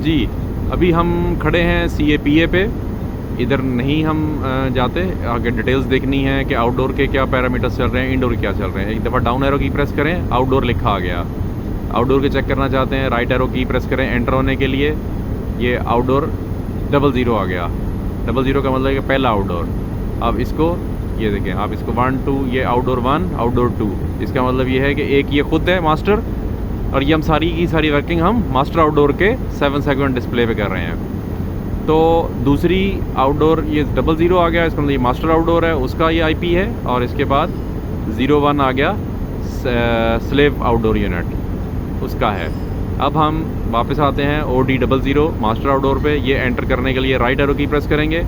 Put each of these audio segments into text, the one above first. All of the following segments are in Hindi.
जी, अभी हम खड़े हैं CAPA पे। इधर नहीं हम जाते, आगे डिटेल्स देखनी है कि आउटडोर के क्या पैरामीटर्स चल रहे हैं, इंडोर क्या चल रहे हैं। एक दफ़ा डाउन एरो की प्रेस करें, आउटडोर लिखा आ गया। आउटडोर के चेक करना चाहते हैं, राइट एरो की प्रेस करें एंटर होने के लिए, ये आउटडोर 00 आ गया। 00 का मतलब है कि पहला आउटडोर। अब इसको ये देखें, आप इसको 1 2, ये आउटडोर 1 आउटडोर 2। इसका मतलब ये है कि एक ये खुद है मास्टर, और ये हम सारी की सारी वर्किंग हम मास्टर आउटडोर के 7 सेगमेंट डिस्प्ले पे कर रहे हैं। तो दूसरी आउटडोर ये 00 आ गया, इसका मतलब ये मास्टर आउटडोर है, उसका ये IP है। और इसके बाद 01 आ गया स्लेव आउटडोर यूनिट, उसका है। अब हम वापस आते हैं OD 00 मास्टर आउटडोर पे। ये एंटर करने के लिए राइट एरो की प्रेस करेंगे,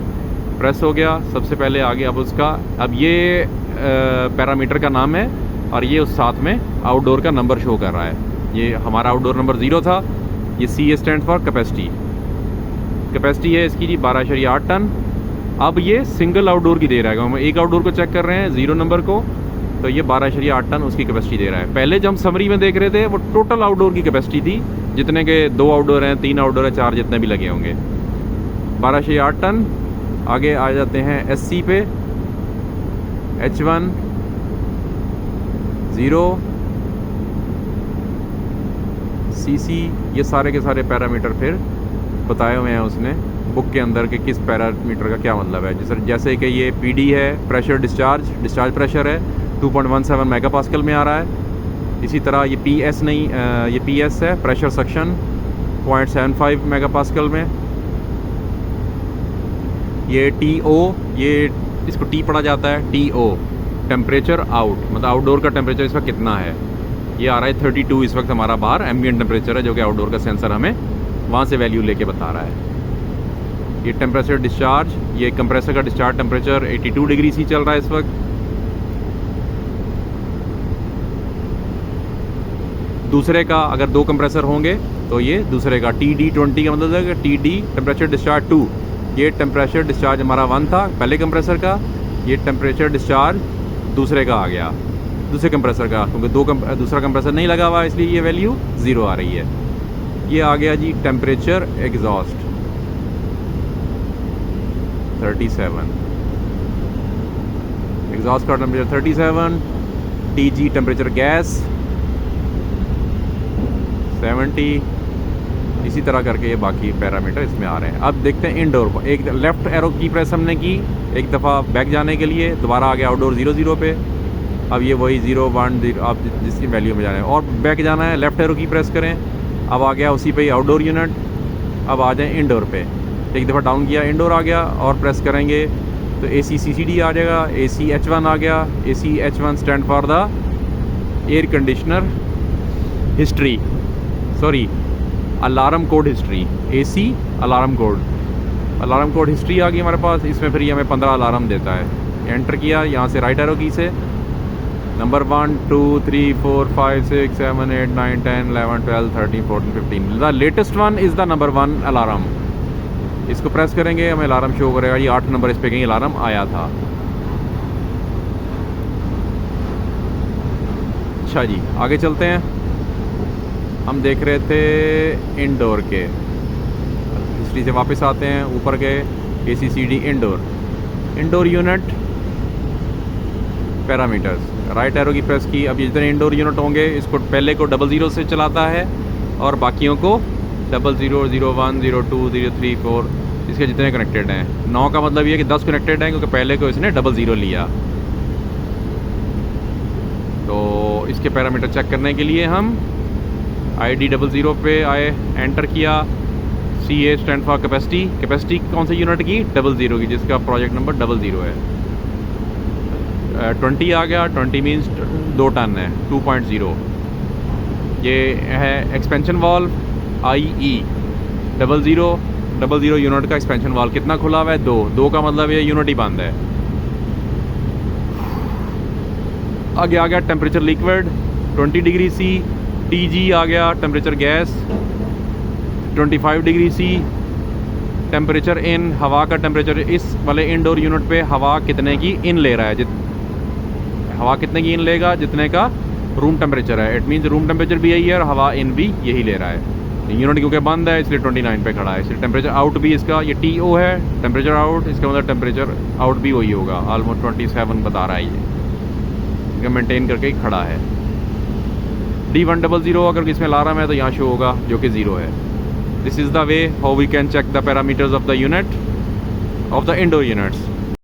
प्रेस हो गया सबसे पहले आगे। अब उसका अब ये पैरामीटर का नाम है, और ये उस साथ में आउटडोर का नंबर शो कर रहा है। ये हमारा आउटडोर नंबर 0 था। ये C stand for capacity. Capacity है इसकी जी 12.8 टन। अब ये सिंगल आउटडोर की दे रहा है, हम एक आउटडोर को चेक कर रहे हैं 0 नंबर को, तो ये 12.8 टन उसकी कैपेसिटी दे रहा है। पहले जब हम समरी में देख रहे थे वो टोटल आउटडोर की कैपेसिटी थी, जितने के 2 आउटडोर हैं, 3 आउटडोर है, 4 जितने भी लगे होंगे, 12.8 टन। आगे आ जाते हैं SC पे, H1 0 CC, ये सारे के सारे पैरामीटर फिर बताए हुए हैं उसने बुक के अंदर कि किस पैरामीटर का क्या मतलब है। जैसे कि ये PD है, प्रेशर डिस्चार्ज प्रेशर है 2.17 मेगापास्कल में आ रहा है। इसी तरह ये PS नहीं, ये PS है, प्रेशर सक्शन 0.75 मेगापास्कल में। ये TO, ये इसको T पढ़ा जाता है, TO टेम्परेचर आउट, मतलब आउटडोर का टेम्परेचर इस वक्त कितना है। ये आ रहा है 32 इस वक्त हमारा बाहर एम्बिएंट टेम्परेचर है, जो कि आउटडोर का सेंसर हमें वहाँ से वैल्यू लेके बता रहा है। ये टेम्परेचर डिस्चार्ज, ये कंप्रेसर का डिस्चार्ज टेम्परेचर 82 डिग्री C चल रहा है इस वक्त। दूसरे का अगर 2 कंप्रेसर होंगे तो ये दूसरे का TD20 का मतलब है कि TD टेम्परेचर डिस्चार्ज 2। ये टेम्परेचर डिस्चार्ज हमारा 1 था पहले कंप्रेसर का, ये टेम्परेचर डिस्चार्ज दूसरे का आ गया, दूसरे कंप्रेसर का, क्योंकि दूसरा कंप्रेसर नहीं लगा हुआ इसलिए ये वैल्यू 0 आ रही है। ये आ गया जी टेम्परेचर एग्जॉस्ट 37, एग्जॉस्ट का टेम्परेचर 37। TG temperature gas 70। इसी तरह करके ये बाकी पैरामीटर इसमें आ रहे हैं। अब देखते हैं इंडोर को। एक लेफ़्ट एरो की प्रेस हमने की एक दफ़ा बैक जाने के लिए, दोबारा आ गया आउटडोर 00 पे। अब ये वही 0 1 0 आप जिसकी वैल्यू में जाना है और बैक जाना है, लेफ़्ट एरो की प्रेस करें। अब आ गया उसी पे ही आउटडोर यूनिट। अब आ जाए इंडोर पे, एक दफ़ा डाउन किया इंडोर आ गया, और प्रेस करेंगे तो AC CCD आ जाएगा, AC H1 आ गया। AC H1 stand for the air conditioner history, sorry alarm code history, AC alarm code history आ गई हमारे पास। इसमें फिर ये हमें 15 अलार्म देता है। एंटर किया, यहाँ से राइट एरो की से number 1 2 3 4 5 6 7 8 9 10 11 12 13 14 15। The latest one is the number 1 alarm. इसको प्रेस करेंगे हमें अलार्म शो करेगा, ये 8 नंबर इस पर कहीं अलार्म आया था। अच्छा जी, आगे चलते हैं। हम देख रहे थे इंडोर के, हिस्ट्री से वापस आते हैं, ऊपर गए ACCD indoor unit parameters, right arrow की प्रेस की। अब जितने इंडोर यूनिट होंगे इसको पहले को 00 से चलाता है और बाकियों को 00 01 02 03 4 इसके जितने कनेक्टेड हैं। 9 का मतलब ये कि 10 कनेक्टेड हैं, क्योंकि पहले को इसने 00 लिया। तो इसके पैरामीटर चेक करने के लिए हम ID 00 पे आए, एंटर किया। CA स्टैंड फॉर कैपेसिटी कौन से यूनिट की, 00 की, जिसका प्रोजेक्ट नंबर 00 है। 20 आ गया, 20 मीन्स 2 टन है, 2.0। ये है एक्सपेंशन वाल्व IE 00 यूनिट का एक्सपेंशन वाल्व कितना खुला हुआ है, 2 का मतलब ये यूनिट ही बंद है। आगे आ गया temperature liquid 20 degree C। TG आ गया temperature gas 25 degree C। Temperature in, हवा का टेम्परेचर इस वाले इंडोर यूनिट पे हवा कितने की इन ले रहा है, हवा कितने की इन लेगा जितने का रूम टेम्परेचर है। इट मीन्स रूम टेम्परेचर भी यही है और हवा इन भी यही ले रहा है। यूनिट क्योंकि बंद है इसलिए 29 पे खड़ा है। इसलिए टेम्परेचर आउट भी इसका ये TO है, टेम्परेचर आउट, इसका मतलब टेम्परेचर आउट भी वही होगा, ऑलमोस्ट 27 बता रहा है ये मेंटेन करके ही खड़ा है। D100 अगर इसमें ला रहा है तो यहाँ शो होगा जो कि 0 है। This is the way how we can check the parameters of the unit of the indoor units.